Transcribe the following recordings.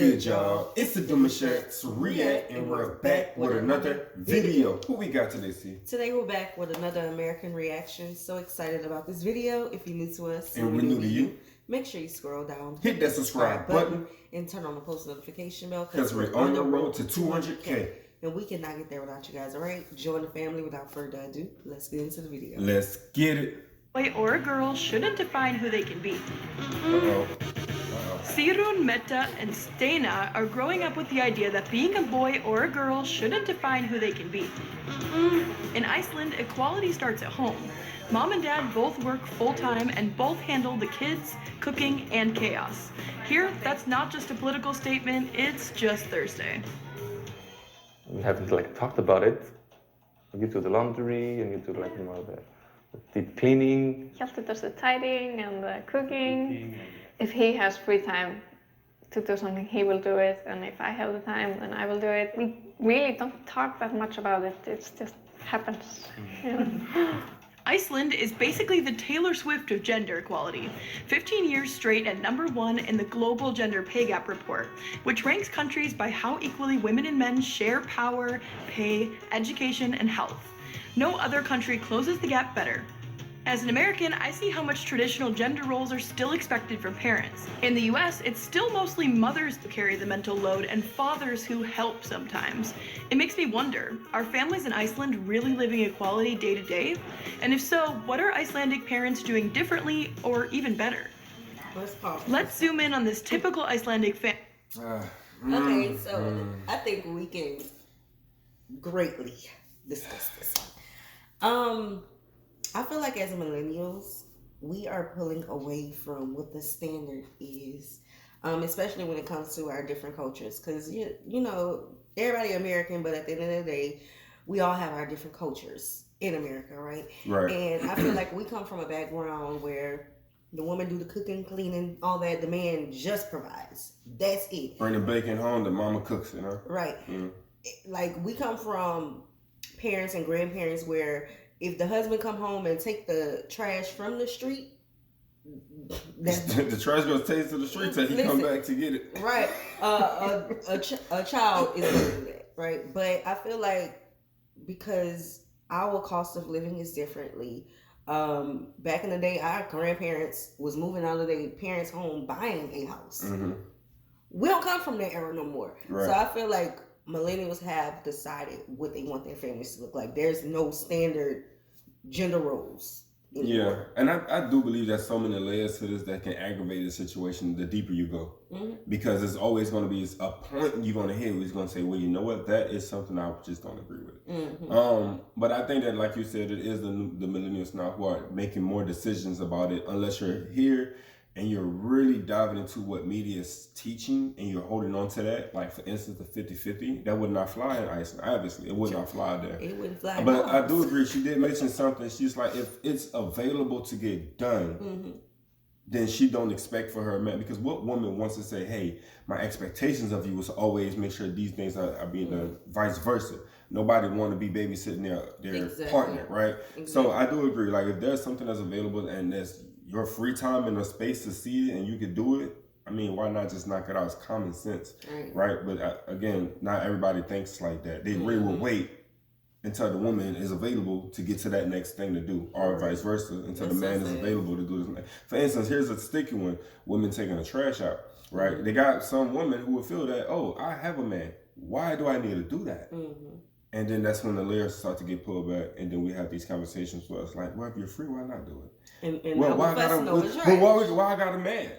good, y'all? It's the Demouchets REACT, and we're back with another video. Who we got today, C? Today we're back with another American reaction. So excited about this video. If you're new to us and we're new to you, make sure you scroll down, hit that subscribe button, and turn on the post notification bell because we're on the road to 200K. And we cannot get there without you guys, all right? Join the family. Without further ado, let's get into the video. Let's get it. Boy or a girl shouldn't define who they can be. Uh-oh. Sirun, Meta, and Stena are growing up with the idea that being a boy or a girl shouldn't define who they can be. In Iceland, equality starts at home. Mom and dad both work full-time and both handle the kids, cooking, and chaos. Here, that's not just a political statement, it's just Thursday. We haven't talked about it. You do the laundry and you do the deep cleaning. Hjalti does the tidying and the cooking. If he has free time to do something, he will do it. And if I have the time, then I will do it. We really don't talk that much about it. It just happens. Iceland is basically the Taylor Swift of gender equality. 15 years straight at #1 in the Global Gender Pay Gap Report, which ranks countries by how equally women and men share power, pay, education, and health. No other country closes the gap better. As an American, I see how much traditional gender roles are still expected from parents. In the US, it's still mostly mothers who carry the mental load and fathers who help sometimes. It makes me wonder, are families in Iceland really living equality day to day? And if so, what are Icelandic parents doing differently or even better? Let's zoom in on this typical Icelandic family. Okay, so I think we can greatly discuss this one. I feel like as millennials, we are pulling away from what the standard is, especially when it comes to our different cultures. Because, you know, everybody American, but at the end of the day, we all have our different cultures in America, right? Right. And I feel like we come from a background where the woman do the cooking, cleaning, all that. The man just provides. That's it. Bring the bacon home, the mama cooks, you know? Right. Like, we come from parents and grandparents where if the husband come home and take the trash from the street, the trash goes take to the street till he come back to get it. Right. A child is going to do that, right? But I feel like because our cost of living is differently. Back in the day, our grandparents was moving out of their parents' home, buying a house. We don't come from that era no more. Right. So I feel like millennials have decided what they want their families to look like. There's no standard gender roles anymore. Yeah, and I do believe there's so many layers to this that can aggravate the situation the deeper you go. Because it's always going to be a point you're going to hit where he's going to say, well, you know what, that is something I just don't agree with. But I think that, like you said, it is the millennials now who are making more decisions about it, unless you're here and you're really diving into what media is teaching and you're holding on to that. Like, for instance, the 50-50, that would not fly in Iceland. Obviously, it would not fly there. It wouldn't fly. But I do agree. She did mention something. She's like, if it's available to get done, then she don't expect for her man. Because what woman wants to say, hey, my expectations of you is always make sure these things are being done, vice versa. Nobody want to be babysitting their partner, right? Exactly. So I do agree. Like, if there's something that's available and there's your free time and a space to see it and you could do it, I mean, why not just knock it out? It's common sense, right? But again, not everybody thinks like that. They really will wait until the woman is available to get to that next thing to do, or vice versa, until the man is available to do this. For instance, here's a sticky one: women taking the trash out, right? They got some women who will feel that, oh, I have a man. Why do I need to do that? And then that's when the layers start to get pulled back, and then we have these conversations where it's like, well, if you're free, why not do it? And well, why I got a man?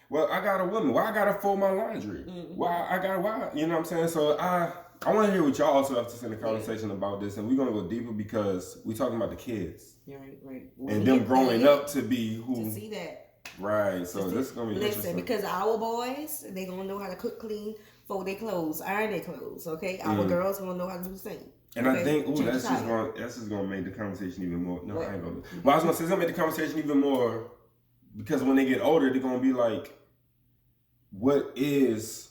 Well, I got a woman. Why I gotta fold my laundry? Why? You know what I'm saying? So I want to hear what y'all also have to say in the conversation about this, and we're gonna go deeper because we're talking about the kids, right, and them growing up to be who to see that, right? So this is gonna be interesting because our boys, they gonna know how to cook, clean, fold their clothes, iron their clothes. Okay, our girls gonna know how to do the same. And I think, that's just gonna make the conversation even more. No, I ain't gonna. Well, I was gonna say, it's gonna make the conversation even more because when they get older, they're gonna be like, what is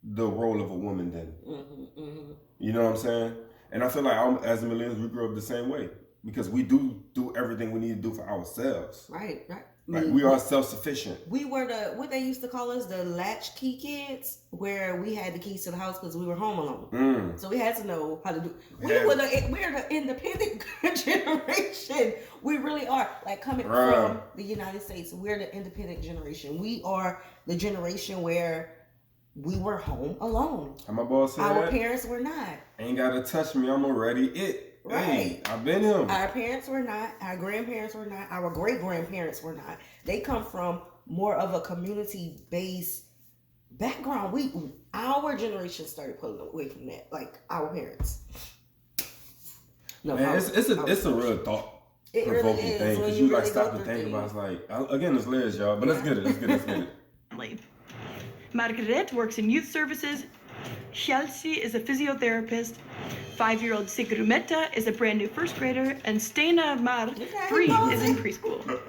the role of a woman then? You know what I'm saying? And I feel like as millennials, we grew up the same way because we do everything we need to do for ourselves. Right. Like we are self-sufficient. We were what they used to call us, the latchkey kids, where we had the keys to the house because we were home alone. So we had to know how to do. We're the independent generation. We really are. Like coming from the United States, we're the independent generation. We are the generation where we were home alone. How my boss said, our parents were not. Ain't gotta touch me. I'm already it. Right. Hey, I've been him. Our parents were not. Our grandparents were not. Our great-grandparents were not. They come from more of a community-based background. Our generation started pulling away from that, like our parents. No, man, it's a real thought provoking thing because you like stop and think about. It's like again, it's layers, y'all. But let's get it. Margaret works in youth services. Chelsea is a physiotherapist. 5-year-old Sigrumetta is a brand new first grader, and Stena Mar 3 is in preschool.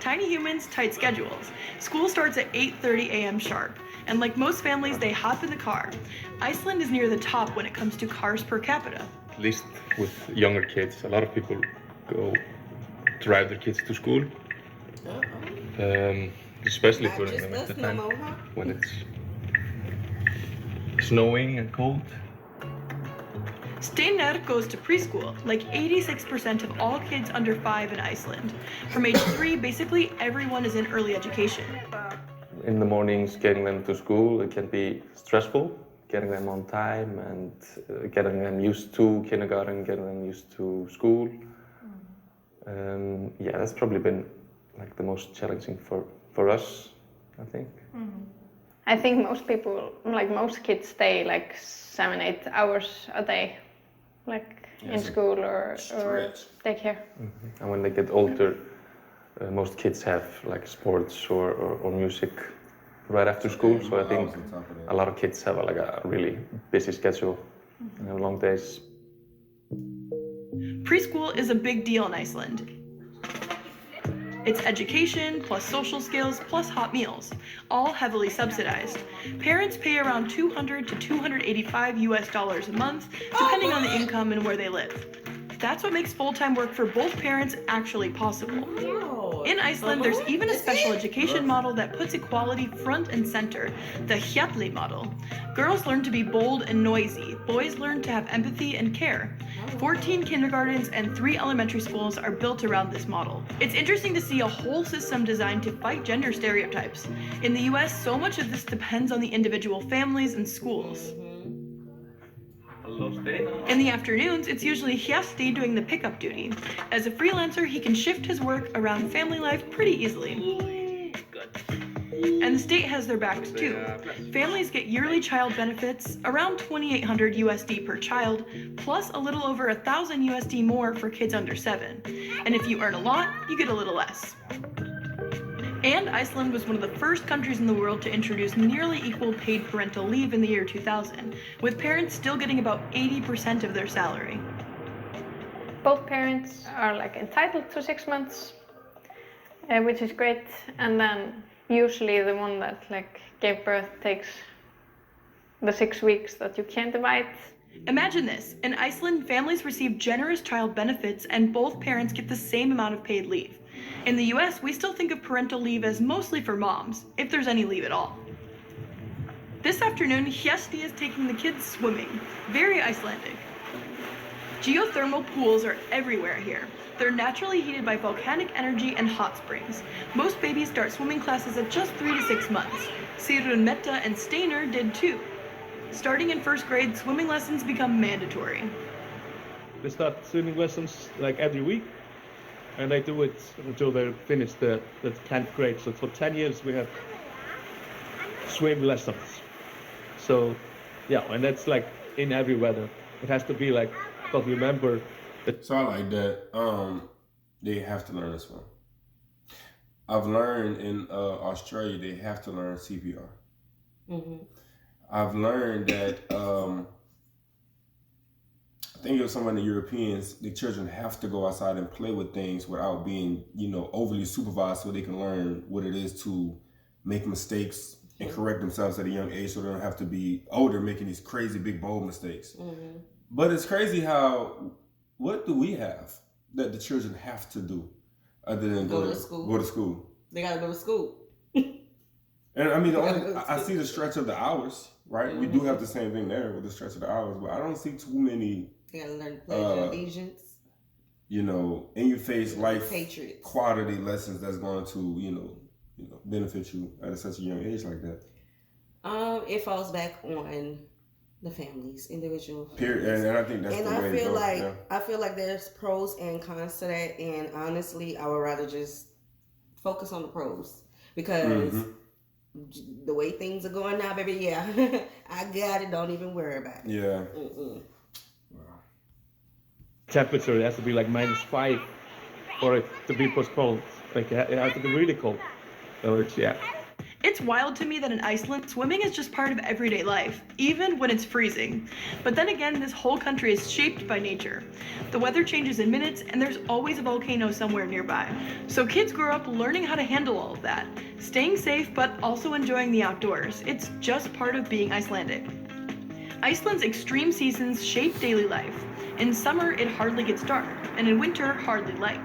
Tiny humans, tight schedules. School starts at 8:30 a.m. sharp, and like most families, they hop in the car. Iceland is near the top when it comes to cars per capita. At least with younger kids, a lot of people drive their kids to school. Especially during the winter time when it's snowing and cold. Steinar goes to preschool, like 86% of all kids under 5 in Iceland. From age 3, basically everyone is in early education. In the mornings, getting them to school, it can be stressful. Getting them on time and getting them used to kindergarten, getting them used to school. Yeah, that's probably been like the most challenging for us, I think. I think most people, like most kids, stay like 7-8 hours a day, like in school or daycare. And when they get older, most kids have like sports or music right after school. So I think a lot of kids have like a really busy schedule and have long days. Preschool is a big deal in Iceland. It's education, plus social skills, plus hot meals, all heavily subsidized. Parents pay around $200 to $285 a month, depending on the income and where they live. That's what makes full-time work for both parents actually possible. In Iceland, there's even a special education model that puts equality front and center, the Hjalli model. Girls learn to be bold and noisy. Boys learn to have empathy and care. 14 kindergartens and 3 elementary schools are built around this model. It's interesting to see a whole system designed to fight gender stereotypes. In the US, so much of this depends on the individual families and schools. In the afternoons, it's usually Hjalti doing the pickup duty. As a freelancer, he can shift his work around family life pretty easily. And the state has their backs too. Families get yearly child benefits, around $2,800 USD per child, plus a little over $1,000 USD more for kids under 7. And if you earn a lot, you get a little less. And Iceland was one of the first countries in the world to introduce nearly equal paid parental leave in the year 2000, with parents still getting about 80% of their salary. Both parents are like entitled to 6 months, which is great. And then usually the one that like gave birth takes the 6 weeks that you can't divide. Imagine this, in Iceland, families receive generous child benefits and both parents get the same amount of paid leave. In the US, we still think of parental leave as mostly for moms, if there's any leave at all. This afternoon, Hjalti is taking the kids swimming. Very Icelandic. Geothermal pools are everywhere here. They're naturally heated by volcanic energy and hot springs. Most babies start swimming classes at just 3 to 6 months. Sigrun Metta and Steinar did too. Starting in first grade, swimming lessons become mandatory. They start swimming lessons like every week, and they do it until they finish the 10th grade. So for 10 years we have swim lessons. So yeah, and that's like in every weather. It has to be like, but remember that. So I like that. They have to learn to swim. I've learned in Australia they have to learn CPR. I've learned that I think it was some of the Europeans, the children have to go outside and play with things without being, overly supervised, so they can learn what it is to make mistakes and correct themselves at a young age, so they don't have to be older making these crazy big bold mistakes. But it's crazy what do we have that the children have to do other than go to school? They gotta go to school. And I mean, I see the stretch of the hours, right? We do have the same thing there with the stretch of the hours, but I don't see too many. They gotta learn pledge allegiance. You know, in your face life Patriots. quality lessons that's going to, you know, benefit you at such a young age like that. It falls back on the families, individual. Period. And I think that's and the way to go. I feel like there's pros and cons to that, and honestly, I would rather just focus on the pros because the way things are going now, baby. Yeah, I got it. Don't even worry about it. Yeah. Temperature, it has to be like -5 for it to be postponed. Like it has to be really cold. So it's, yeah. It's wild to me that in Iceland, swimming is just part of everyday life, even when it's freezing. But then again, this whole country is shaped by nature. The weather changes in minutes, and there's always a volcano somewhere nearby. So kids grow up learning how to handle all of that, staying safe, but also enjoying the outdoors. It's just part of being Icelandic. Iceland's extreme seasons shape daily life. In summer, it hardly gets dark, and in winter, hardly light.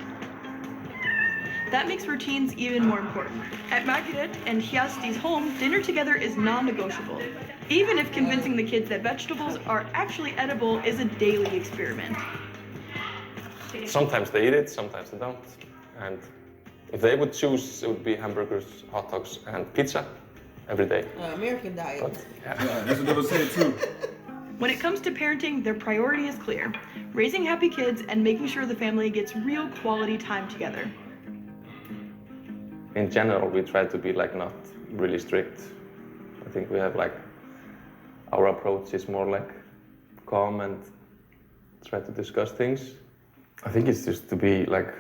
That makes routines even more important. At Margaret and Hjasti's home, dinner together is non-negotiable. Even if convincing the kids that vegetables are actually edible is a daily experiment. Sometimes they eat it, sometimes they don't. And if they would choose, it would be hamburgers, hot dogs, and pizza every day. American diet. But, Yeah, that's what they would say too. When it comes to parenting, their priority is clear: raising happy kids and making sure the family gets real quality time together. in general, we try to be like not really strict. I think we have like, our approach is more like calm and try to discuss things. I think it's just to be like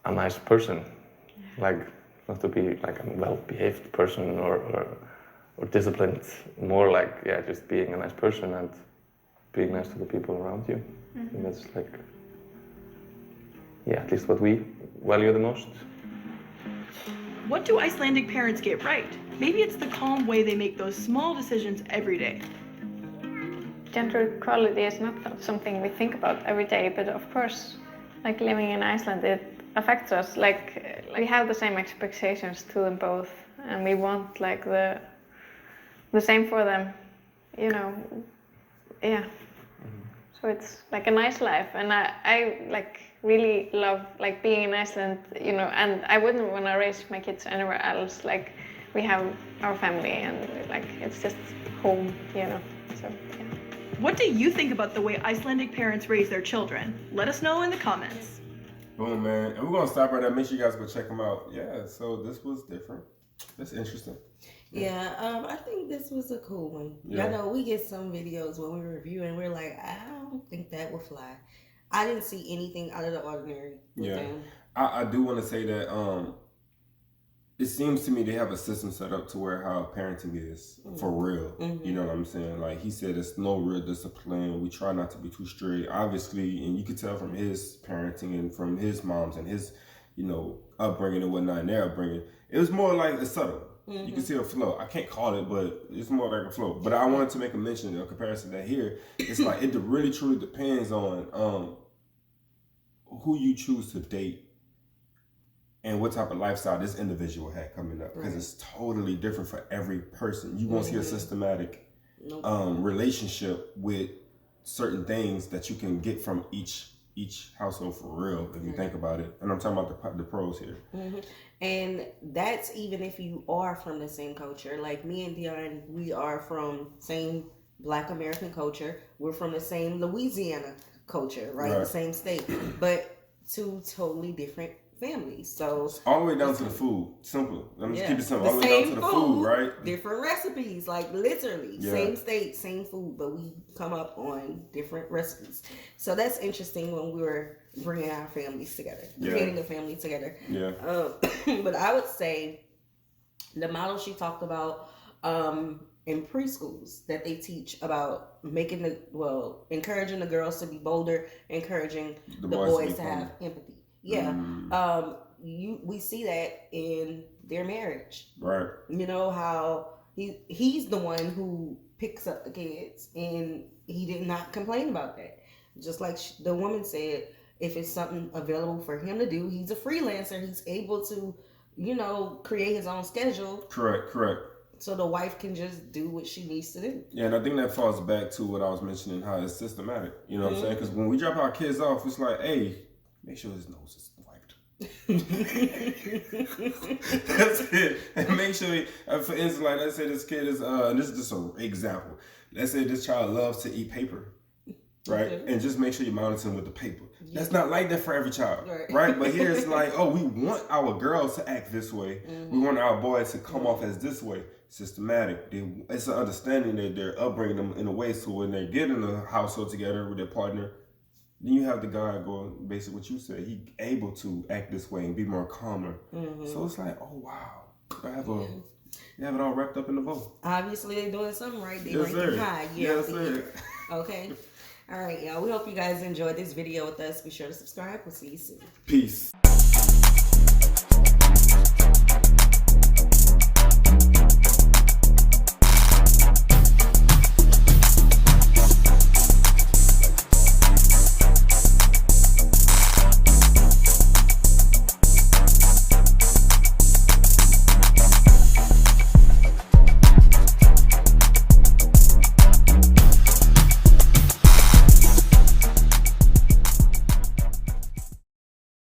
a nice person, like not to be like a well-behaved person or disciplined, more like, yeah, just being a nice person and being nice to the people around you. Mm-hmm. And that's like, yeah, at least what we value the most. What do Icelandic parents get right? Maybe it's the calm way they make those small decisions every day. Gender equality is not something we think about every day, but of course, like living in Iceland, it affects us. Like we have the same expectations to them both, and we want like the same for them, you know. Yeah. Mm-hmm. So it's like a nice life, and I like really love like being in Iceland, you know. And I wouldn't want to raise my kids anywhere else. Like we have our family, and like it's just home, you know. So yeah. What do you think about the way Icelandic parents raise their children? Let us know in the comments. Boom, man. And we're going to stop right there. Make sure you guys go check them out. Yeah, so this was different. That's interesting. Yeah, I think this was a cool one. Yeah. I know we get some videos when we review and we're like, I don't think that will fly. I didn't see anything out of the ordinary with them. I do want to say that it seems to me they have a system set up to where how parenting is for real. Mm-hmm. You know what I'm saying? Like he said, it's no real discipline. We try not to be too strict. Obviously, and you could tell from his parenting and from his moms and his, you know, upbringing and whatnot and their upbringing. It was more like it's subtle. Mm-hmm. You can see a flow. I can't call it, but it's more like a flow. But I wanted to make a mention, a comparison that here, it's like it really truly depends on who you choose to date and what type of lifestyle this individual had coming up, because it's totally different for every person. You won't see a systematic relationship with certain things that you can get from each household for real, if you think about it. And I'm talking about the pros here. Mm-hmm. And that's even if you are from the same culture. Like me and Dani, we are from same Black American culture. We're from the same Louisiana culture, right? The same state, but two totally different families. So all the way down to the food. Simple. Let me just keep it simple. All the way down to the food, right? Different recipes, like literally same state, same food, but we come up on different recipes. So that's interesting when we were bringing our families together, creating a family together. Yeah. But I would say the model she talked about in preschools that they teach about encouraging the girls to be bolder, encouring the boys to have empathy. Yeah. We see that in their marriage. Right. You know how he's the one who picks up the kids, and he did not complain about that. Just like the woman said, if it's something available for him to do, he's a freelancer. He's able to you know, create his own schedule. Correct. So the wife can just do what she needs to do. Yeah, and I think that falls back to what I was mentioning, how it's systematic. You know what I'm saying? Because when we drop our kids off, it's like, hey, make sure his nose is wiped. That's it. And make sure, for instance, like let's say this kid is, this is just an example. Let's say this child loves to eat paper, right? Okay. And just make sure you monitor him with the paper. Yeah. That's not like that for every child, right? But here it's like, oh, we want our girls to act this way. We want our boys to come off as this way. Systematic. It's an understanding that they're upbringing them in a way so when they get in a household together with their partner, then you have the guy going, basically what you said, he able to act this way and be more calmer. So it's like, oh wow, you have it all wrapped up in the bow. Obviously they're doing something right. They're Yes, ranking sir. high. Yes, sir. Okay. All right, y'all. We hope you guys enjoyed this video with us. Be sure to subscribe. We'll see you soon. Peace.